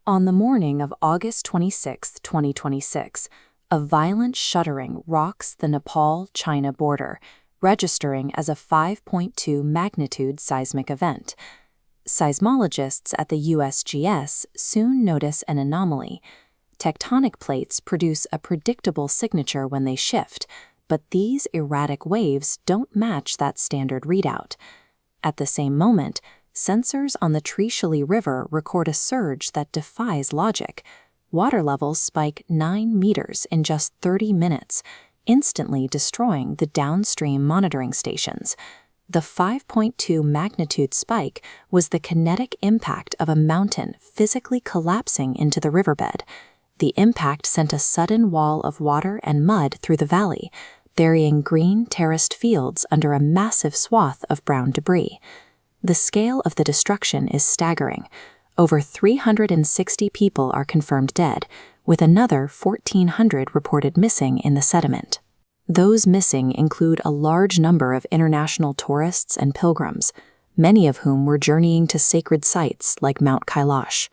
On the morning of August 26, 2026, a violent shuddering rocks the Nepal-China border, registering as a 5.2 magnitude seismic event. Seismologists at the USGS soon notice an anomaly. Tectonic plates produce a predictable signature when they shift, but these erratic waves don't match that standard readout. At the same moment, sensors on the Trishuli River record a surge that defies logic. Water levels spike 9 meters in just 30 minutes, instantly destroying the downstream monitoring stations. The 5.2 magnitude spike was the kinetic impact of a mountain physically collapsing into the riverbed. The impact sent a sudden wall of water and mud through the valley, burying green terraced fields under a massive swath of brown debris. The scale of the destruction is staggering. Over 360 people are confirmed dead, with another 1,400 reported missing in the sediment. Those missing include a large number of international tourists and pilgrims, many of whom were journeying to sacred sites like Mount Kailash.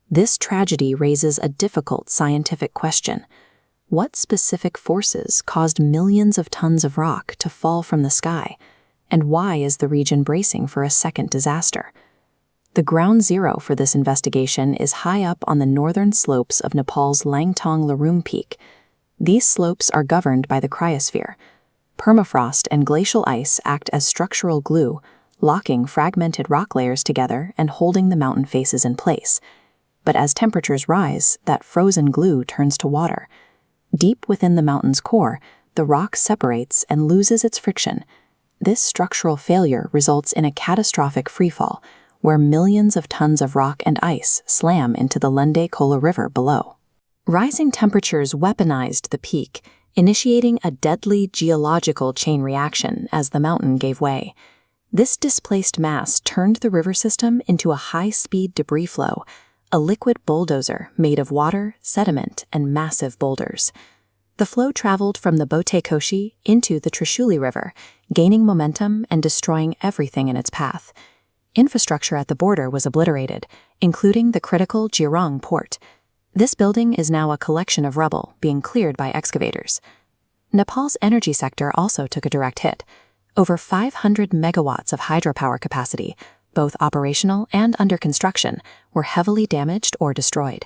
This tragedy raises a difficult scientific question. What specific forces caused millions of tons of rock to fall from the sky? And why is the region bracing for a second disaster? The ground zero for this investigation is high up on the northern slopes of Nepal's Langtong Larum Peak. These slopes are governed by the cryosphere. Permafrost and glacial ice act as structural glue, locking fragmented rock layers together and holding the mountain faces in place. But as temperatures rise, that frozen glue turns to water. Deep within the mountain's core, the rock separates and loses its friction. This structural failure results in a catastrophic freefall, where millions of tons of rock and ice slam into the Lende Kola River below. Rising temperatures weaponized the peak, initiating a deadly geological chain reaction as the mountain gave way. This displaced mass turned the river system into a high-speed debris flow, a liquid bulldozer made of water, sediment, and massive boulders. The flow traveled from the Bote Koshi into the Trishuli River, gaining momentum and destroying everything in its path. Infrastructure at the border was obliterated, including the critical Jirong port. This building is now a collection of rubble being cleared by excavators. Nepal's energy sector also took a direct hit. Over 500 megawatts of hydropower capacity, both operational and under construction, were heavily damaged or destroyed.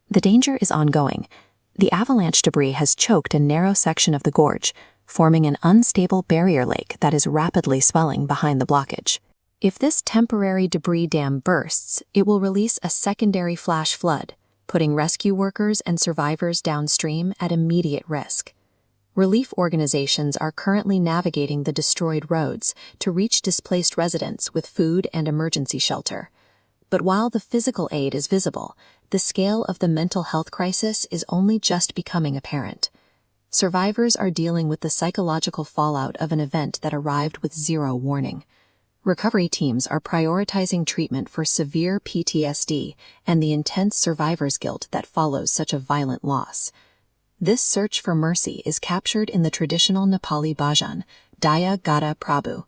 The danger is ongoing. The avalanche debris has choked a narrow section of the gorge, forming an unstable barrier lake that is rapidly swelling behind the blockage. If this temporary debris dam bursts, it will release a secondary flash flood, putting rescue workers and survivors downstream at immediate risk. Relief organizations are currently navigating the destroyed roads to reach displaced residents with food and emergency shelter. But while the physical aid is visible, the scale of the mental health crisis is only just becoming apparent. Survivors are dealing with the psychological fallout of an event that arrived with zero warning. Recovery teams are prioritizing treatment for severe PTSD and the intense survivor's guilt that follows such a violent loss. This search for mercy is captured in the traditional Nepali bhajan, Daya Gata Prabhu.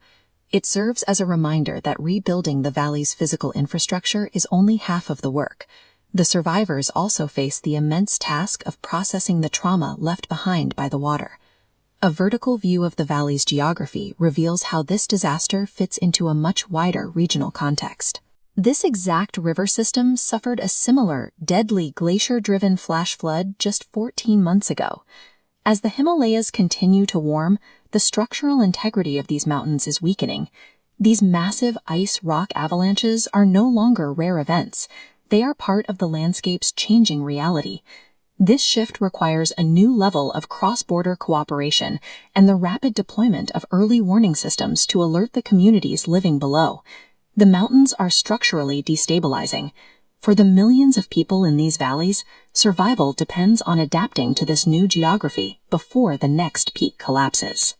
It serves as a reminder that rebuilding the valley's physical infrastructure is only half of the work. The survivors also face the immense task of processing the trauma left behind by the water. A vertical view of the valley's geography reveals how this disaster fits into a much wider regional context. This exact river system suffered a similar, deadly glacier-driven flash flood just 14 months ago. As the Himalayas continue to warm, the structural integrity of these mountains is weakening. These massive ice rock avalanches are no longer rare events. They are part of the landscape's changing reality. This shift requires a new level of cross-border cooperation and the rapid deployment of early warning systems to alert the communities living below. The mountains are structurally destabilizing. For the millions of people in these valleys, survival depends on adapting to this new geography before the next peak collapses.